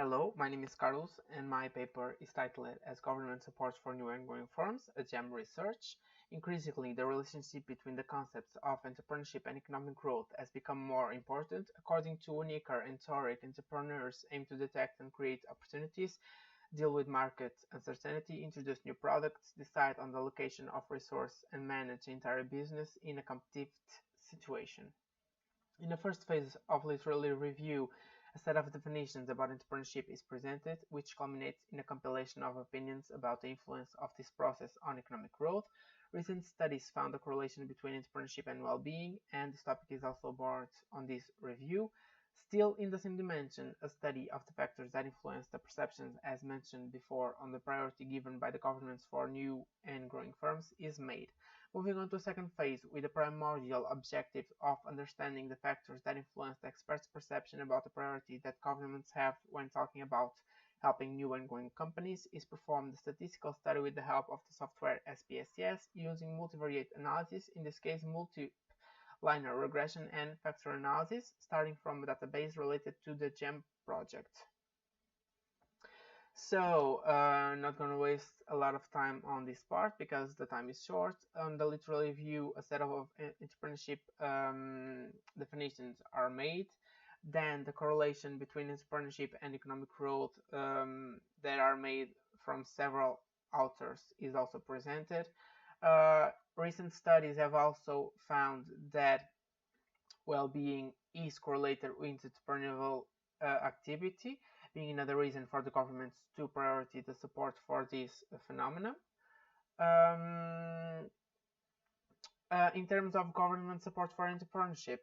Hello, my name is Carlos, and my paper is titled as Government Support for New and Growing Firms, a GEM research. Increasingly, the relationship between the concepts of entrepreneurship and economic growth has become more important. According to Uniker and Toric, entrepreneurs aim to detect and create opportunities, deal with market uncertainty, introduce new products, decide on the allocation of resource, and manage the entire business in a competitive situation. In the first phase of literary review, a set of definitions about entrepreneurship is presented, which culminates in a compilation of opinions about the influence of this process on economic growth. Recent studies found a correlation between entrepreneurship and well-being, and this topic is also brought on this review. Still in the same dimension, a study of the factors that influence the perceptions as mentioned before on the priority given by the governments for new and growing firms is made. Moving on to a second phase with the primordial objective of understanding the factors that influence the experts' perception about the priority that governments have when talking about helping new and growing companies is performed a statistical study with the help of the software SPSS using multivariate analysis, in this case multi-linear regression and factor analysis, starting from a database related to the GEM project. So, not going to waste a lot of time on this part because the time is short. On the literal review, a set of entrepreneurship definitions are made. Then the correlation between entrepreneurship and economic growth that are made from several authors is also presented. Recent studies have also found that well-being is correlated with entrepreneurial activity, being another reason for the governments to prioritize the support for this phenomenon. In terms of government support for entrepreneurship,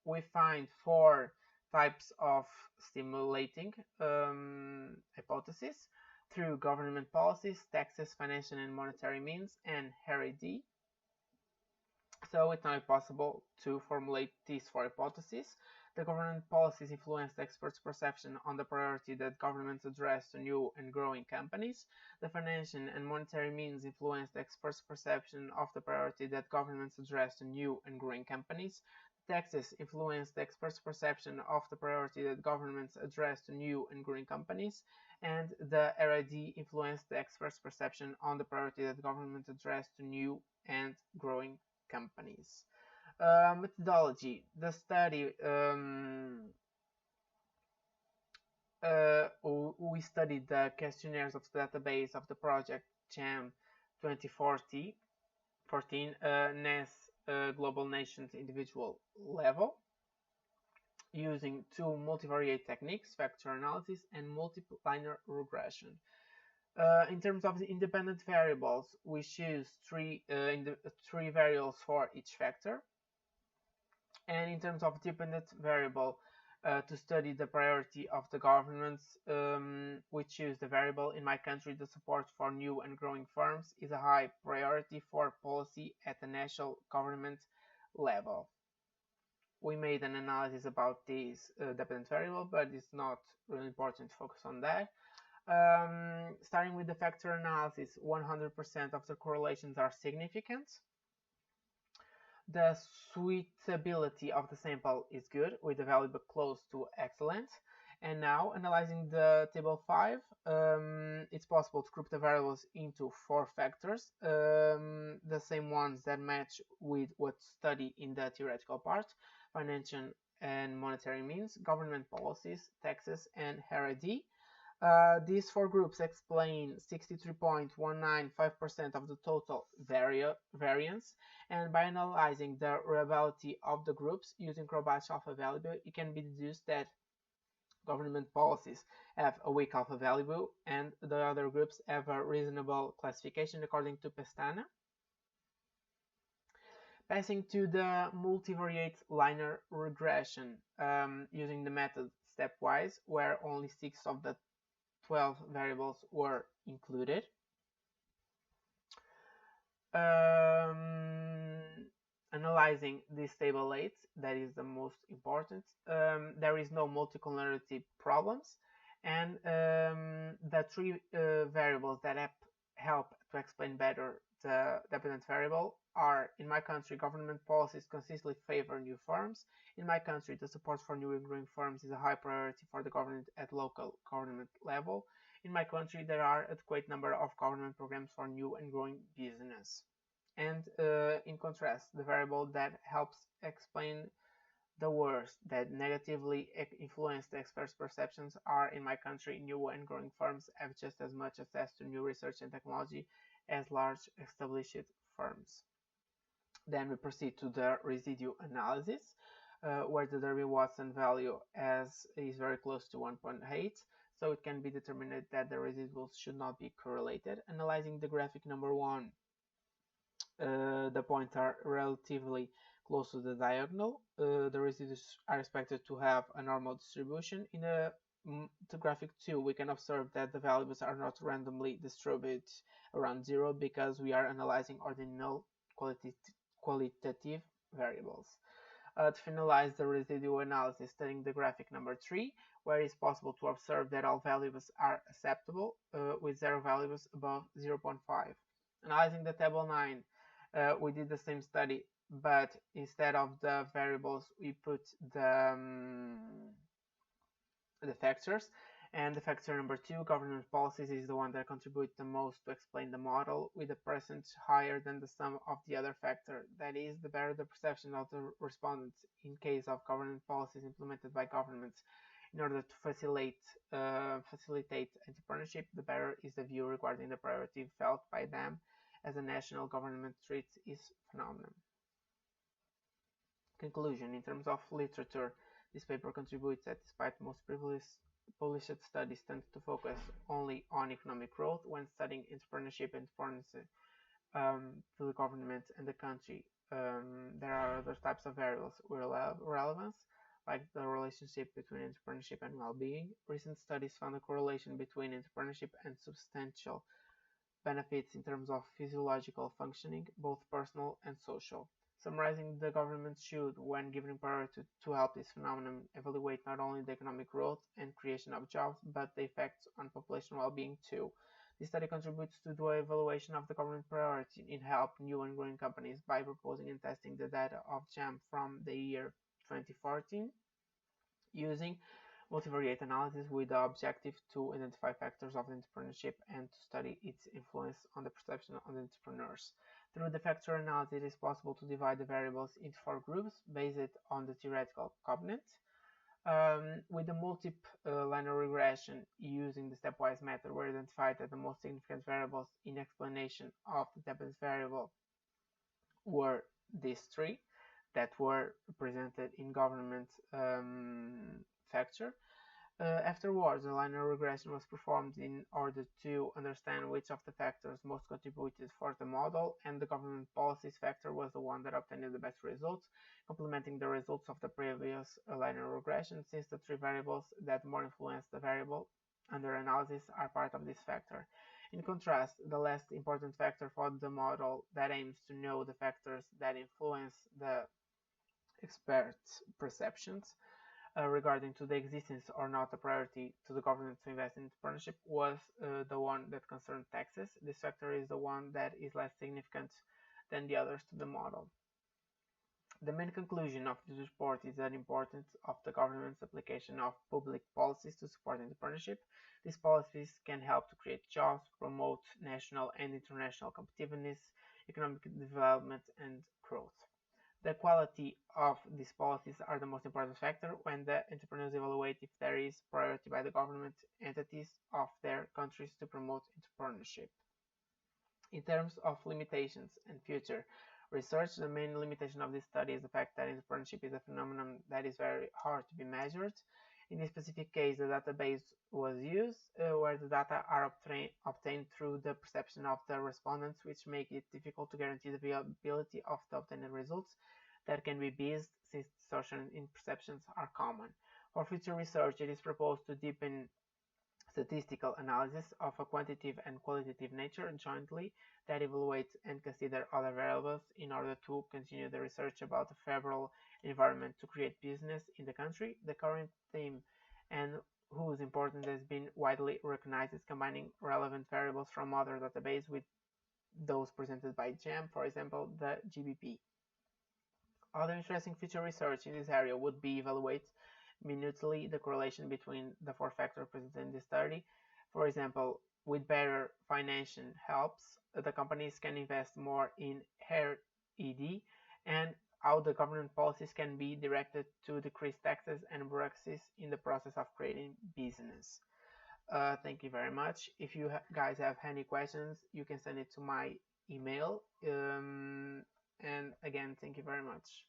we find four types of stimulating hypotheses through government policies, taxes, financial and monetary means, and R&D. So it's now possible to formulate these four hypotheses. The government policies influence the experts' perception on the priority that governments address to new and growing companies. The financial and monetary means influence the experts' perception of the priority that governments address to new and growing companies. Taxes influence the experts' perception of the priority that governments address to new and growing companies. And the R&D influence the experts' perception on the priority that governments address to new and growing companies. Methodology. The study we studied the questionnaires of the database of the project GEM 2014 NAS Global Nations individual level using two multivariate techniques, factor analysis and multilinear regression. In terms of the independent variables, we choose three variables for each factor. And in terms of dependent variable, to study the priority of the governments, we choose the variable in my country. The support for new and growing firms is a high priority for policy at the national government level. We made an analysis about this dependent variable, but it's not really important to focus on that. Starting with the factor analysis, 100% of the correlations are significant. The suitability of the sample is good, with the value close to excellent. And now, analyzing the table 5, it's possible to group the variables into 4 factors, the same ones that match with what's studied in the theoretical part: financial and monetary means, government policies, taxes, and R&D. These 4 groups explain 63.195% of the total variance, and by analyzing the reliability of the groups using Krobach alpha value, it can be deduced that government policies have a weak alpha value and the other groups have a reasonable classification according to Pestana. Passing to the multivariate linear regression, using the method stepwise, where only 6 of the 12 variables were included. Analyzing this table 8, that is the most important. There is no multicollinearity problems, and the 3 variables that help to explain better the dependent variable are: in my country, government policies consistently favor new firms. In my country, the support for new and growing firms is a high priority for the government at local government level. In my country, there are adequate number of government programs for new and growing business. And in contrast, the variable that helps explain the worst that negatively influence the experts' perceptions are: in my country, new and growing firms have just as much access to new research and technology as large established firms. Then we proceed to the residue analysis, where the Darby-Watson value is very close to 1.8, so it can be determined that the residuals should not be correlated. Analyzing the graphic number 1, the points are relatively close to the diagonal. The residues are expected to have a normal distribution. In the graphic 2, we can observe that the values are not randomly distributed around 0 because we are analyzing ordinal qualitative variables. To finalize the residue analysis, studying the graphic number 3, where it is possible to observe that all values are acceptable, with 0 values above 0.5. Analyzing the table 9, we did the same study, but instead of the variables, we put the factors. And the factor number 2, government policies, is the one that contributes the most to explain the model, with a percentage higher than the sum of the other factor. That is, the better the perception of the respondents in case of government policies implemented by governments in order to facilitate entrepreneurship, the better is the view regarding the priority felt by them as a national government treats its phenomenon. Conclusion: in terms of literature, this paper contributes that despite most published studies tend to focus only on economic growth, when studying entrepreneurship and importance to the government and the country, there are other types of variables with relevance, like the relationship between entrepreneurship and well-being. Recent studies found a correlation between entrepreneurship and substantial benefits in terms of physiological functioning, both personal and social. Summarizing, the government should, when giving priority to help this phenomenon, evaluate not only the economic growth and creation of jobs, but the effects on population well-being too. This study contributes to the evaluation of the government priority in help new and growing companies by proposing and testing the data of GEM from the year 2014 using multivariate analysis with the objective to identify factors of entrepreneurship and to study its influence on the perception of entrepreneurs. Through the factor analysis, it is possible to divide the variables into 4 groups based on the theoretical covenant. With the multi-linear regression using the stepwise method, we identified that the most significant variables in explanation of the dependence variable were these 3 that were represented in government factor. Afterwards, a linear regression was performed in order to understand which of the factors most contributed for the model, and the government policies factor was the one that obtained the best results, complementing the results of the previous linear regression, since the 3 variables that more influence the variable under analysis are part of this factor. In contrast, the less important factor for the model that aims to know the factors that influence the experts' perceptions regarding to the existence or not a priority to the government to invest in entrepreneurship was the one that concerned taxes. This factor is the one that is less significant than the others to the model. The main conclusion of this report is the importance of the government's application of public policies to support entrepreneurship. These policies can help to create jobs, promote national and international competitiveness, economic development, and growth. The quality of these policies are the most important factor when the entrepreneurs evaluate if there is priority by the government entities of their countries to promote entrepreneurship. In terms of limitations and future research, the main limitation of this study is the fact that entrepreneurship is a phenomenon that is very hard to be measured. In this specific case, the database was used, where the data are obtained through the perception of the respondents, which make it difficult to guarantee the viability of the obtained results that can be based, since distortions in perceptions are common. For future research, it is proposed to deepen statistical analysis of a quantitative and qualitative nature jointly that evaluates and consider other variables in order to continue the research about the favorable environment to create business in the country. The current theme, and whose importance has been widely recognized, is combining relevant variables from other databases with those presented by GEM, for example, the GBP. Other interesting future research in this area would be evaluate minutely the correlation between the four factors presented in this study. For example, with better financial helps, the companies can invest more in R&D, and how the government policies can be directed to decrease taxes and bureaucracies in the process of creating business. Thank you very much. If you guys have any questions, you can send it to my email. And again, thank you very much.